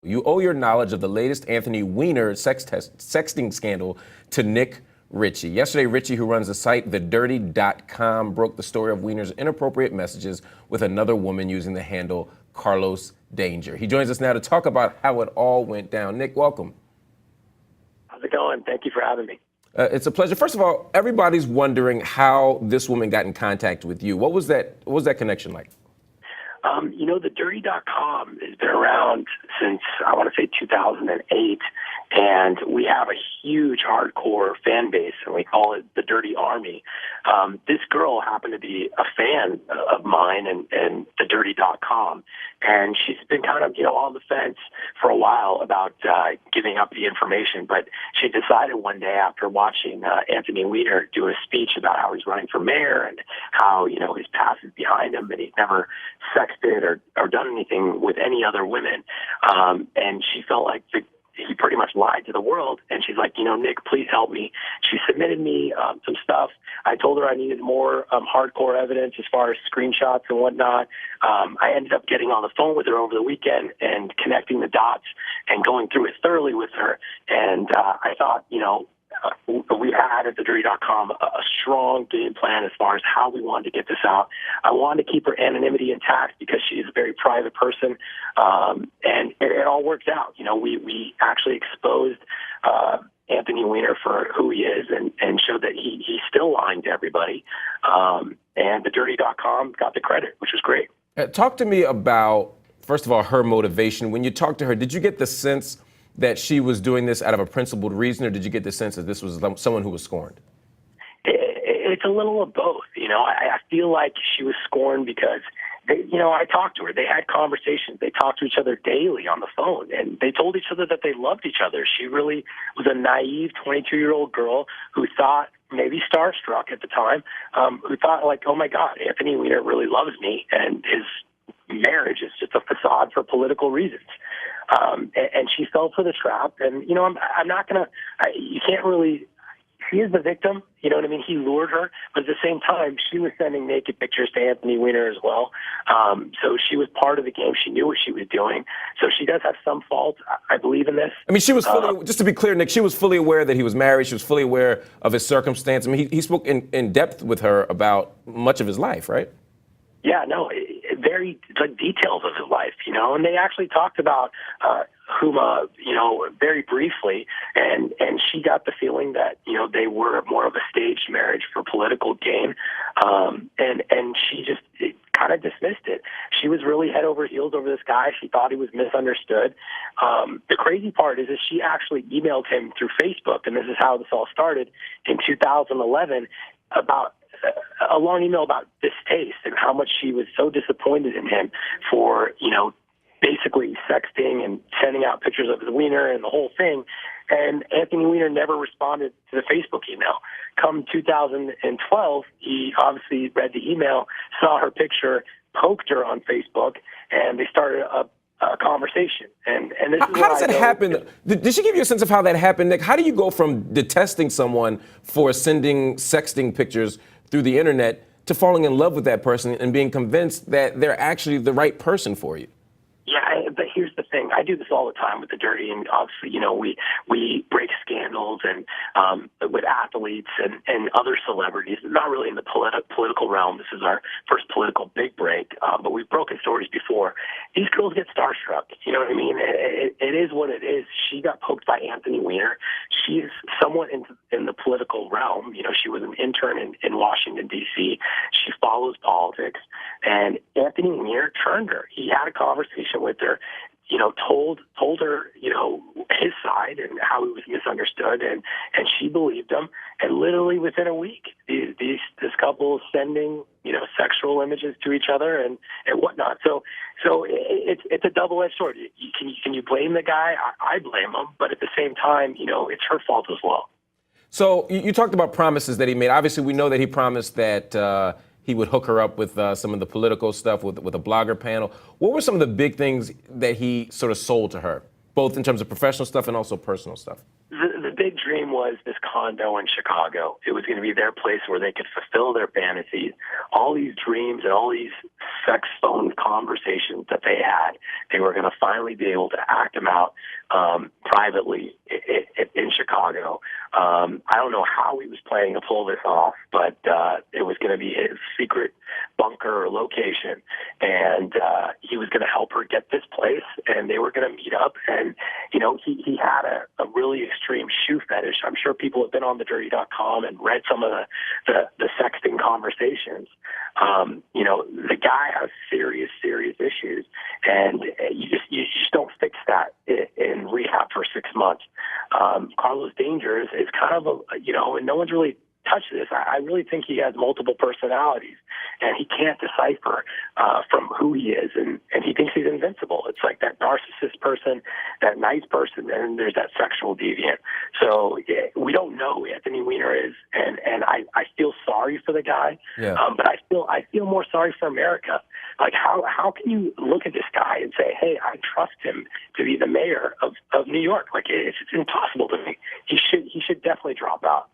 You owe your knowledge of the latest Anthony Weiner sexting scandal to Nik Richie. Yesterday, Richie, who runs the site TheDirty.com, broke the story of Weiner's inappropriate messages with another woman using the handle Carlos Danger. He joins us now to talk about how it all went down. Nik, welcome. How's it going? Thank you for having me. It's a pleasure. First of all, everybody's wondering how this woman got in contact with you. What was that connection like? TheDirty.com has been around since, I want to say, 2008, and we have a huge hardcore fan base, and we call it the Dirty Army. This girl happened to be a fan of mine and TheDirty.com, and she's been kind of, on the fence for a while about giving up the information, but she decided one day after watching Anthony Weiner do a speech about how he's running for mayor and how, his past is behind him and he's never sexted or done anything with any other women. And she felt like he pretty much lied to the world. And she's like, Nik, please help me. She submitted me some stuff. I told her I needed more hardcore evidence as far as screenshots and whatnot. I ended up getting on the phone with her over the weekend and connecting the dots and going through it thoroughly with her. And I thought, we had at TheDirty.com a strong game plan as far as how we wanted to get this out. I wanted to keep her anonymity intact because she's a very private person, and it all worked out. We actually exposed Anthony Weiner for who he is and showed that he's still lying to everybody. And TheDirty.com got the credit, which was great. Talk to me about, first of all, her motivation. When you talked to her, did you get the sense that she was doing this out of a principled reason, or did you get the sense that this was someone who was scorned? It's a little of both. I feel like she was scorned because, I talked to her. They had conversations. They talked to each other daily on the phone, and they told each other that they loved each other. She really was a naive 22-year-old girl who thought, maybe starstruck at the time, who thought, like, oh, my God, Anthony Weiner really loves me, and his marriage is just a facade for political reasons. And she fell for the trap. And, I'm not going to, you can't really, she is the victim. You know what I mean? He lured her. But at the same time, she was sending naked pictures to Anthony Weiner as well. So she was part of the game. She knew what she was doing. So she does have some fault. I believe in this. I mean, she was fully, just to be clear, Nik, she was fully aware that he was married. She was fully aware of his circumstance. I mean, he spoke in depth with her about much of his life, right? Yeah, no, very details of his life, and they actually talked about Huma, very briefly, and she got the feeling that, they were more of a staged marriage for political gain, and she just kind of dismissed it. She was really head over heels over this guy. She thought he was misunderstood. The crazy part is that she actually emailed him through Facebook, and this is how this all started, in 2011, about a long email about distaste and how much she was so disappointed in him for, basically sexting and sending out pictures of his wiener and the whole thing. And Anthony Weiner never responded to the Facebook email. Come 2012, he obviously read the email, saw her picture, poked her on Facebook, and they started a conversation. And this is how does that happen? Did she give you a sense of how that happened, Nik? How do you go from detesting someone for sending sexting pictures through the internet to falling in love with that person and being convinced that they're actually the right person for you? Yeah, but here's the thing. I do this all the time with The Dirty, and obviously, we break scandals and with athletes and other celebrities, not really in the political realm. This is our first political big break, but we've broken stories before. These girls get starstruck. You know what I mean? It is what it is. She got poked by Anthony Weiner. She is somewhat in the political realm. She was an intern in Washington, D.C. She follows politics, and Anthony Weiner turned her. He had a conversation with her, told her, his side and how he was misunderstood, and she believed him. And literally within a week, this couple is sending, sexual images to each other and whatnot. So it's a double-edged sword. Can you blame the guy? I blame him, but at the same time, it's her fault as well. So you talked about promises that he made. Obviously, we know that he promised that he would hook her up with some of the political stuff with a blogger panel. What were some of the big things that he sort of sold to her? both in terms of professional stuff and also personal stuff? The big dream was this condo in Chicago. It was going to be their place where they could fulfill their fantasies. All these dreams and all these sex phone conversations that they had, they were going to finally be able to act them out privately in Chicago. I don't know how he was planning to pull this off, but it was going to be his secret bunker or location, and he was going to help her get this place, and they were going to meet up. And he had a really extreme shoe fetish. I'm sure people have been on thedirty.com and read some of the sexting conversations. The guy has serious issues, and you just don't fix that in rehab for 6 months. Carlos Danger is kind of and no one's really touched this. I really think he has multiple personalities, and he can't decipher from who he is, and he thinks he's invincible. It's like that narcissist person, that nice person, and there's that sexual deviant. So we don't know who Anthony Weiner is, and I feel sorry for the guy, but I feel more sorry for America. Like, how can you look at this guy and say, hey, I trust him to be the mayor of New York? Like, it's impossible to me. He should definitely drop out.